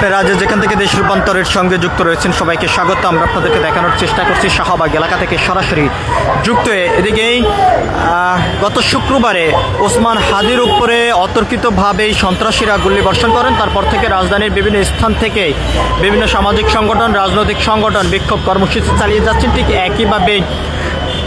আপনারা যে যেখান থেকে দেশ রূপান্তরের সঙ্গে যুক্ত রয়েছেন সবাইকে স্বাগত। আমরা আপনাদেরকে দেখানোর চেষ্টা করছি শাহবাগ এলাকা থেকে সরাসরি যুক্ত হয়ে। এদিকেই গত শুক্রবারে ওসমান হাদির উপরে অতর্কিতভাবেই সন্ত্রাসীরা গুলিবর্ষণ করেন। তারপর থেকে রাজধানীর বিভিন্ন স্থান থেকে বিভিন্ন সামাজিক সংগঠন, রাজনৈতিক সংগঠন বিক্ষোভ কর্মসূচি চালিয়ে যাচ্ছেন। ঠিক একইভাবে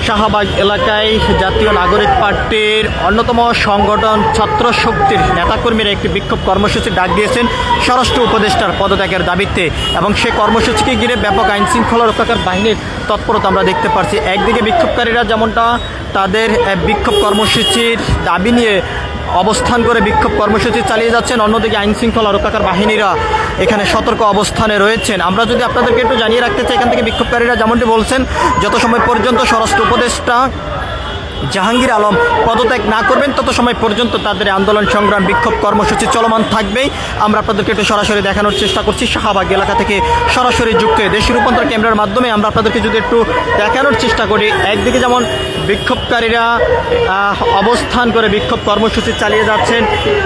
শাহবাগ এলাকায় জাতীয় নাগরিক পার্টির অন্যতম সংগঠন ছাত্র শক্তির নেতাকর্মীরা একটি বিক্ষোভ কর্মসূচি ডাক দিয়েছেন স্বরাষ্ট্র উপদেষ্টার পদত্যাগের দাবিতে, এবং সেই কর্মসূচিকে ঘিরে ব্যাপক আইন শৃঙ্খলা রক্ষাকারী বাহিনীর তৎপরতা আমরা দেখতে পাচ্ছি। একদিকে বিক্ষোভকারীরা যেমনটা তাদের বিক্ষোভ কর্মসূচির দাবি নিয়ে অবস্থান করে বিক্ষোভ কর্মসূচি চালিয়ে যাচ্ছেন, অন্যদিকে আইন শৃঙ্খলা রক্ষাকারী বাহিনীরা এখানে সতর্ক অবস্থানে রয়েছেন। আমরা যদি আপনাদেরকে একটু জানিয়ে রাখতে চাই, এখান থেকে বিক্ষোভকারীরা যেমনটি বলছেন, যত সময় পর্যন্ত স্বরাষ্ট্র উপদেষ্টা জাহাঙ্গীর আলম পদত্যাগ না করবেন তত সময় পর্যন্ত তাদের আন্দোলন সংগ্রাম বিক্ষোভ কর্মসূচি চলমান থাকবেই। আমরা আপনাদেরকে একটু সরাসরি দেখানোর চেষ্টা করছি শাহবাগ এলাকা থেকে সরাসরি যুক্ত হয়ে দেশ রূপান্তর ক্যামেরার মাধ্যমে আমরা আপনাদেরকে যদি একটু দেখানোর চেষ্টা করি, একদিকে যেমন বিক্ষোভকারীরা অবস্থান করে বিক্ষোভ কর্মসূচি চালিয়ে যাচ্ছেন,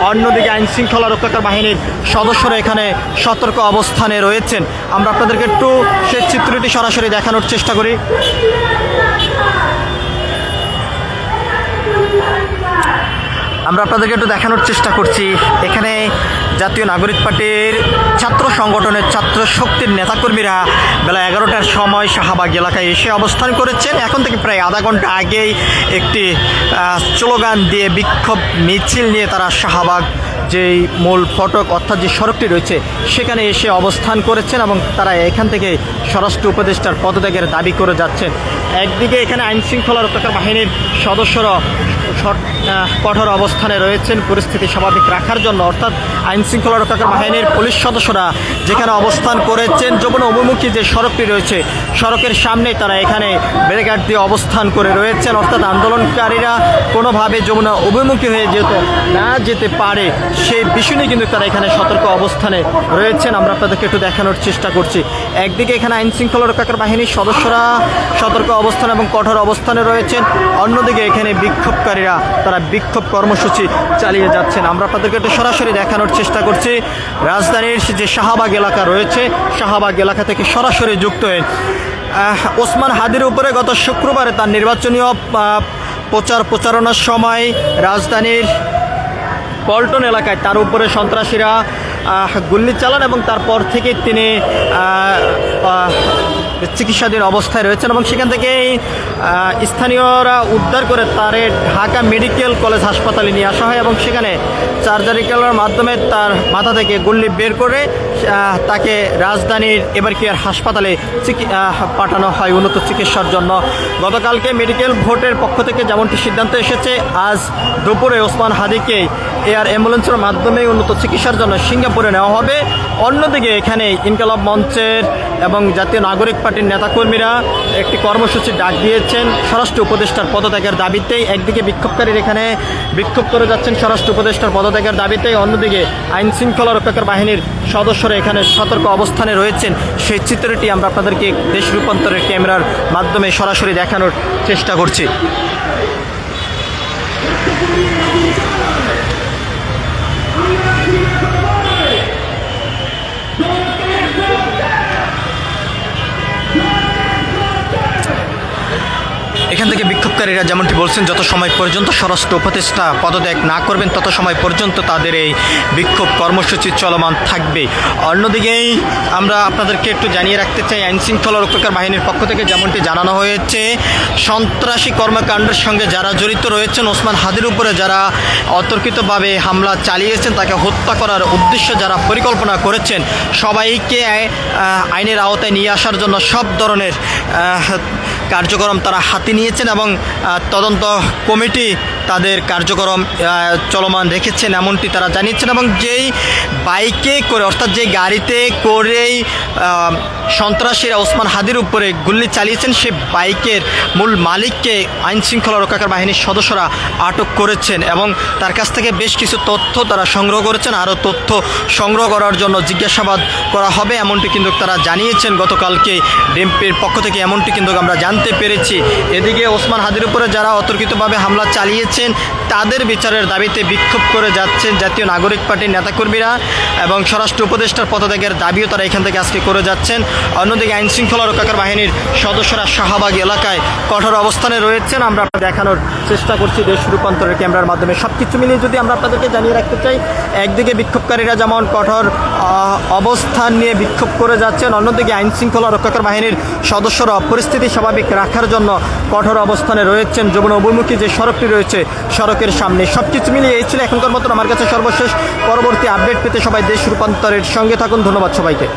অন্যদিকে আইন শৃঙ্খলা রক্ষাকারী বাহিনীর সদস্যরা এখানে সতর্ক অবস্থানে রয়েছেন। আমরা আপনাদেরকে একটু সেই চিত্রটি সরাসরি দেখানোর চেষ্টা করি। আমরা আপনাদেরকে একটু দেখানোর চেষ্টা করছি, এখানে জাতীয় নাগরিক পার্টির ছাত্র সংগঠনের ছাত্র শক্তির নেতাকর্মীরা বেলা 11টার সময় শাহবাগ এলাকায় এসে অবস্থান করেছেন। এখন থেকে প্রায় আধা ঘন্টা আগেই একটি স্লোগান দিয়ে বিক্ষোভ মিছিল নিয়ে তারা শাহবাগ যেই মূল ফটক অর্থাৎ যে সড়কটি রয়েছে সেখানে এসে অবস্থান করেছেন, এবং তারা এখান থেকে স্বরাষ্ট্র উপদেষ্টার পদত্যাগের দাবি করে যাচ্ছেন। একদিকে এখানে আইন শৃঙ্খলা রক্ষাকারী বাহিনীর সদস্যরা কঠোর অবস্থানে রয়েছেন পরিস্থিতি স্বাভাবিক রাখার জন্য, অর্থাৎ আইন শৃঙ্খলা রক্ষাকারী বাহিনীর পুলিশ সদস্যরা যেখানে অবস্থান করেছেন যমুনা অভিমুখী যে সড়কটি রয়েছে সড়কের সামনে তারা এখানে ব্যারিকেড দিয়ে অবস্থান করে রয়েছেন, অর্থাৎ আন্দোলনকারীরা কোনোভাবে যমুনা অভিমুখী হয়ে না যেতে পারে সেই বিষয় নিয়ে কিন্তু তারা এখানে সতর্ক অবস্থানে রয়েছেন। আমরা আপনাদেরকে একটু দেখানোর চেষ্টা করছি। একদিকে এখানে আইন শৃঙ্খলা রক্ষাকারী বাহিনীর সদস্যরা সতর্ক অবস্থান এবং কঠোর অবস্থানে রয়েছেন, অন্যদিকে এখানে বিক্ষোভকারীরা তারা বিক্ষোভ কর্মসূচি চালিয়ে যাচ্ছেন। আমরা আপনাদেরকে একটু সরাসরি দেখানোর চেষ্টা করছি রাজধানীর যে শাহবাগ এলাকা রয়েছে শাহবাগ এলাকা থেকে সরাসরি যুক্ত হয়ে। ওসমান হাদির উপরে গত শুক্রবারে তার নির্বাচনীয় প্রচারণার সময় রাজধানীর পল্টন এলাকায় তার উপরে সন্ত্রাসীরা গুলি চালান, এবং তারপর থেকে তিনি চিকিৎসাধীন অবস্থায় রয়েছেন, এবং সেখান থেকে স্থানীয়রা উদ্ধার করে তারে ঢাকা মেডিকেল কলেজ হাসপাতালে নিয়ে আসা হয়, এবং সেখানে সার্জারিক্যালের মাধ্যমে তার মাথা থেকে গুলি বের করে তাকে রাজধানীর এবার কেয়ার হাসপাতালে পাঠানো হয় উন্নত চিকিৎসার জন্য। গতকালকে মেডিকেল বোর্ডের পক্ষ থেকে যেমনটি সিদ্ধান্ত এসেছে, আজ দুপুরে ওসমান হাদিকে এয়ার অ্যাম্বুলেন্সের মাধ্যমে উন্নত চিকিৎসার জন্য সিঙ্গাপুরে নেওয়া হবে। অন্যদিকে এখানে ইনকালাব মঞ্চের এবং জাতীয় নাগরিক পার্টির নেতাকর্মীরা একটি কর্মসূচি ডাক দিয়েছেন স্বরাষ্ট্র উপদেষ্টার পদত্যাগের দাবিতেই। একদিকে বিক্ষোভকারীরা এখানে বিক্ষোভ করে যাচ্ছেন স্বরাষ্ট্র উপদেষ্টার পদত্যাগের দাবিতে, অন্যদিকে আইন শৃঙ্খলা রক্ষাকারী বাহিনীর সদস্যরা এখানে সতর্ক অবস্থানে রয়েছেন। সেই চিত্রটি আমরা আপনাদেরকে দেশ রূপান্তরের ক্যামেরার মাধ্যমে সরাসরি দেখানোর চেষ্টা করছি। এখান থেকে বিক্ষোভকারীরা যেমনটি বলছেন, যত সময় পর্যন্ত স্বরাষ্ট্র উপদেষ্টা পদত্যাগ না করবেন তত সময় পর্যন্ত তাদের এই বিক্ষোভ কর্মসূচি চলমান থাকবে। অন্যদিকেই আমরা আপনাদেরকে একটু জানিয়ে রাখতে চাই, আইন শৃঙ্খলা রক্ষাকারী বাহিনীর পক্ষ থেকে যেমনটি জানানো হয়েছে, সন্ত্রাসী কর্মকাণ্ডের সঙ্গে যারা জড়িত রয়েছেন, ওসমান হাদির উপরে যারা অতর্কিতভাবে হামলা চালিয়েছেন, তাকে হত্যা করার উদ্দেশ্যে যারা পরিকল্পনা করেছেন, সবাইকে আইনের আওতায় নিয়ে আসার জন্য সব ধরনের কার্যক্রম তারা হাতে নিয়েছেন, এবং তদন্ত কমিটি তাদের কার্যক্রম চলমান রেখেছেন এমনটি তারা জানিয়েছেন। এবং যেই বাইকে করে অর্থাৎ যে গাড়িতে করেই সন্ত্রাসীরা ওসমান হাদির উপরে গুলি চালিয়েছেন সে বাইকের মূল মালিককে আইন শৃঙ্খলা রক্ষাকারী বাহিনীর সদস্যরা আটক করেছেন এবং তার কাছ থেকে বেশ কিছু তথ্য তারা সংগ্রহ করেছেন। আরও তথ্য সংগ্রহ করার জন্য জিজ্ঞাসাবাদ করা হবে এমনটি কিন্তু তারা জানিয়েছেন গতকালকে ডিএমপির পক্ষ থেকে, এমনটি কিন্তু আমরা জানতে পেরেছি। এদিকে ওসমান হাদির উপরে যারা অতর্কিতভাবে হামলা চালিয়েছেন তাদের বিচারের দাবিতে বিক্ষোভ করে যাচ্ছেন জাতীয় নাগরিক পার্টির নেতাকর্মীরা এবং স্বরাষ্ট্র উপদেষ্টার পদত্যাগের দাবিও তারা এখান থেকে আজকে করে যাচ্ছেন। অন্যদিকে আইন শৃঙ্খলা রক্ষাকারী বাহিনীর সদস্যরা শাহবাগ এলাকায় কঠোর অবস্থানে রয়েছেন। আমরা দেখানোর চেষ্টা করছি দেশ রূপান্তরের ক্যামেরার মাধ্যমে। সব কিছু মিলিয়ে যদি আমরা আপনাদেরকে জানিয়ে রাখতে চাই, একদিকে বিক্ষোভকারীরা যেমন কঠোর অবস্থান নিয়ে বিক্ষোভ করে যাচ্ছেন, অন্যদিকে আইন শৃঙ্খলা রক্ষাকারী বাহিনীর সদস্যরা পরিস্থিতি স্বাভাবিক রাখার জন্য কঠোর অবস্থানে রয়েছেন যমুনা অভিমুখী যে সড়কটি রয়েছে সড়কের সামনে। সব কিছু মিলিয়ে এই ছিল এখনকার মতন আমার কাছে সর্বশেষ। পরবর্তী আপডেট পেতে সবাই দেশ রূপান্তরের সঙ্গে থাকুন। ধন্যবাদ সবাইকে।